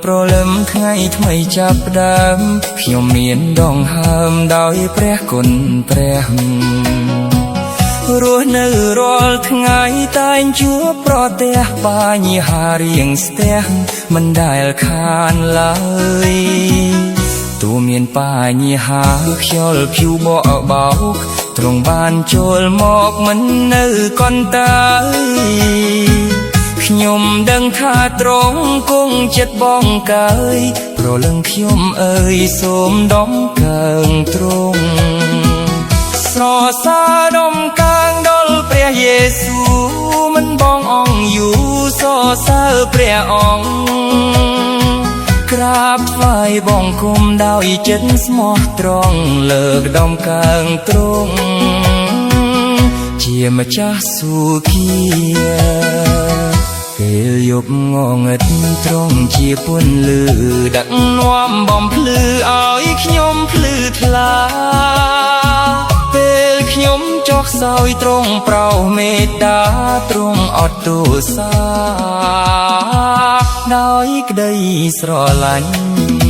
ប្រលឹមថ្ងៃថ្មីចាប់ផ្ដើមខ្ញុំមានដងហើមដោយព្រះគុណព្រះរស់នៅរាល់ថ្ងៃតែងជួបប្រទះបញ្ហារៀងស្ទះមិនដែលខានឡើយទូមានបញ្ហាខ្យល់ភីវបកបោកទ្រង់បានចូលមកមិននៅកន្តើយខ្ញុំដឹងថាទ្រង់គង់ចិត្តបងកើយប្រលឹងខ្ញុំអើយសូមដំកើងទ្រង់ស្រសាដំកើងដល់ព្រះយេស៊ូមិនបងអង្គយូសរសើរព្រះអង្គក្រាបថ្វាយបង្គំដោយចិត្តស្មោះត្រង់លើកដំកើងទ្រង់ជាម្ចាស់សុខាពេលយប់ងងឹតទ្រង់ជាពន្លឺដឹកនាំបំភ្លឺឲ្យខ្ញុំភ្លឺថ្លាពេលខ្ញុំចុះសោយទ្រង់ប្រោសមេត្តាទ្រង់អត់ទោសាដោយក្តីស្រឡាញ់